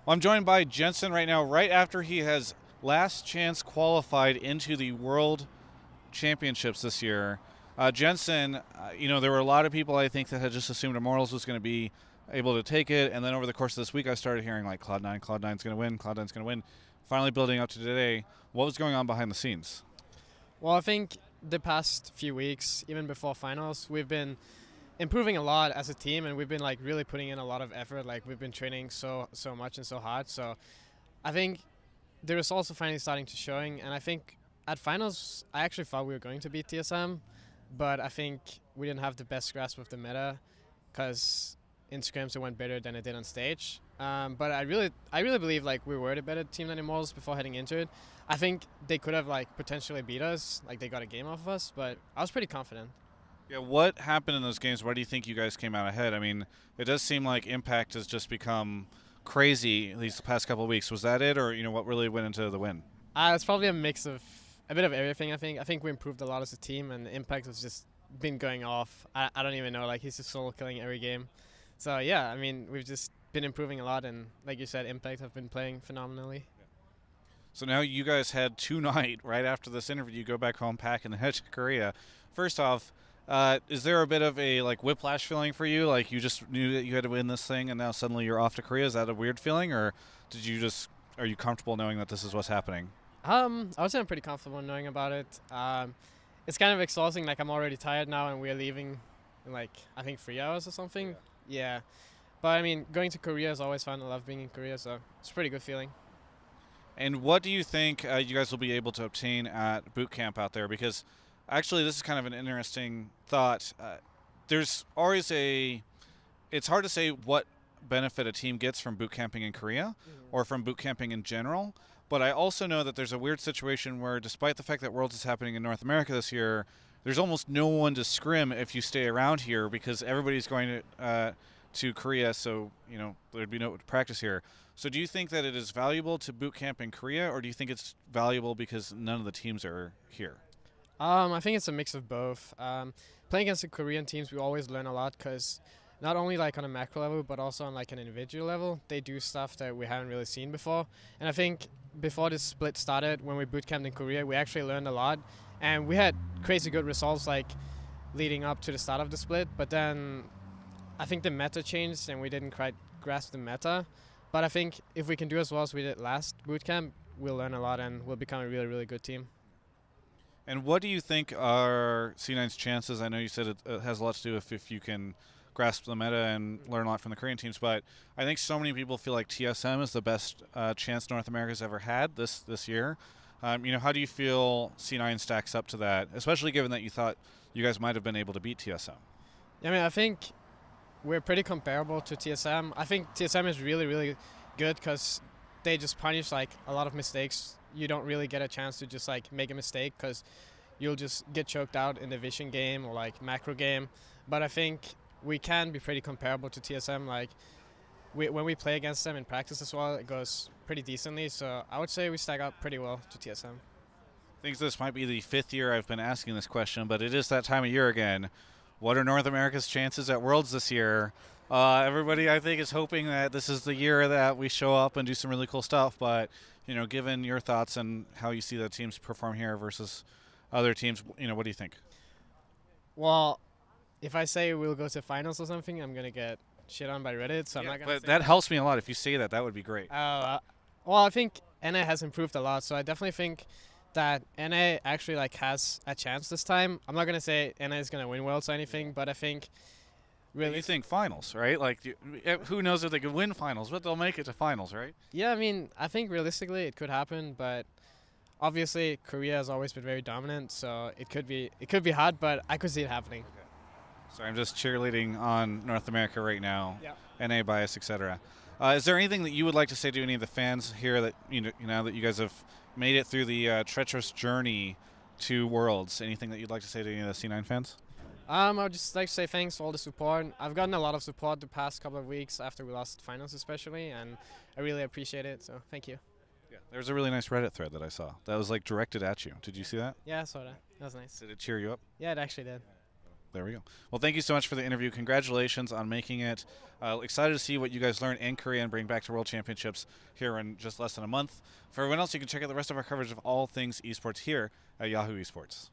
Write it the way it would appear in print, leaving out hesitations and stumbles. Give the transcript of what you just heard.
Well, I'm joined by Jensen right now, right after he has last chance qualified into the World Championships this year. Jensen, there were a lot of people I think that had just assumed Immortals was going to be able to take it, and then over the course of this week I started hearing like Cloud9's going to win, Cloud9's going to win. Finally building up to today. What was going on behind the scenes? Well, I think the past few weeks, even before finals, we've been improving a lot as a team, and we've been like really putting in a lot of effort. Like we've been training so much and so hard. So I think the results are finally starting to showing, and I think at finals I actually thought we were going to beat TSM, but I think we didn't have the best grasp of the meta because in scrims it went better than it did on stage. But I really believe like we were the better team than Immortals before heading into it. I think they could have like potentially beat us, like they got a game off of us, but I was pretty confident. Yeah, what happened in those games? Why do you think you guys came out ahead? I mean, it does seem like Impact has just become crazy these past couple of weeks. Was that it, or what really went into the win? It's probably a mix of a bit of everything. I think we improved a lot as a team, and Impact has just been going off. I don't even know, like he's just solo killing every game. So yeah, I mean we've just been improving a lot, and like you said, Impact have been playing phenomenally. So now you guys had tonight, right after this interview, you go back home, pack, and head to Korea. First off, is there a bit of a like whiplash feeling for you? Like you just knew that you had to win this thing, and now suddenly you're off to Korea. Is that a weird feeling, or are you comfortable knowing that this is what's happening? I would say I'm pretty comfortable knowing about it. It's kind of exhausting. Like I'm already tired now, and we're leaving in like I think 3 hours or something. Yeah. But I mean, going to Korea is always fun. I love being in Korea, so it's a pretty good feeling. And what do you think you guys will be able to obtain at boot camp out there? Because actually, this is kind of an interesting thought. There's always it's hard to say what benefit a team gets from boot camping in Korea or from boot camping in general. But I also know that there's a weird situation where, despite the fact that Worlds is happening in North America this year, there's almost no one to scrim if you stay around here because everybody's going to Korea, so there'd be no practice here. So do you think that it is valuable to boot camp in Korea, or do you think it's valuable because none of the teams are here? I think it's a mix of both. Playing against the Korean teams, we always learn a lot because not only like on a macro level, but also on like an individual level, they do stuff that we haven't really seen before. And I think before this split started, when we boot camped in Korea, we actually learned a lot, and we had crazy good results like leading up to the start of the split. But then I think the meta changed, and we didn't quite grasp the meta. But I think if we can do as well as we did last boot camp, we'll learn a lot and we'll become a really, really good team. And what do you think are C9's chances? I know you said it has a lot to do with if you can grasp the meta and learn a lot from the Korean teams, but I think so many people feel like TSM is the best chance North America's ever had this year. How do you feel C9 stacks up to that, especially given that you thought you guys might have been able to beat TSM? I mean, I think we're pretty comparable to TSM. I think TSM is really, really good because they just punish like a lot of mistakes. You don't really get a chance to just like make a mistake because you'll just get choked out in the vision game or like macro game. But I think we can be pretty comparable to TSM. Like when we play against them in practice as well, it goes pretty decently. So I would say we stack up pretty well to TSM. I think this might be the 5th year I've been asking this question, but it is that time of year again. What are North America's chances at Worlds this year? Everybody, I think, is hoping that this is the year that we show up and do some really cool stuff. But, given your thoughts and how you see the teams perform here versus other teams, what do you think? Well, if I say we'll go to finals or something, I'm going to get shit on by Reddit, so I'm not going to say But that helps me a lot. If you say that, that would be great. Well, I think NA has improved a lot, so I definitely think that NA actually like has a chance this time. I'm not gonna say NA is gonna win Worlds or anything, but I think really. You think finals, right? Like, who knows if they could win finals, but they'll make it to finals, right? Yeah, I mean, I think realistically it could happen, but obviously Korea has always been very dominant, so it could be hard, but I could see it happening. Okay. Sorry, I'm just cheerleading on North America right now. Yeah. NA bias, etc. Is there anything that you would like to say to any of the fans here that that you guys have made it through the treacherous journey to Worlds? Anything that you'd like to say to any of the C9 fans? I would just like to say thanks for all the support. I've gotten a lot of support the past couple of weeks after we lost finals especially, and I really appreciate it, so thank you. Yeah, there's a really nice Reddit thread that I saw that was like directed at you. Did you see that? Yeah, I saw that. That was nice. Did it cheer you up? Yeah, it actually did. There we go. Well, thank you so much for the interview. Congratulations on making it. Excited to see what you guys learn in Korea and bring back to World Championships here in just less than a month. For everyone else, you can check out the rest of our coverage of all things esports here at Yahoo Esports.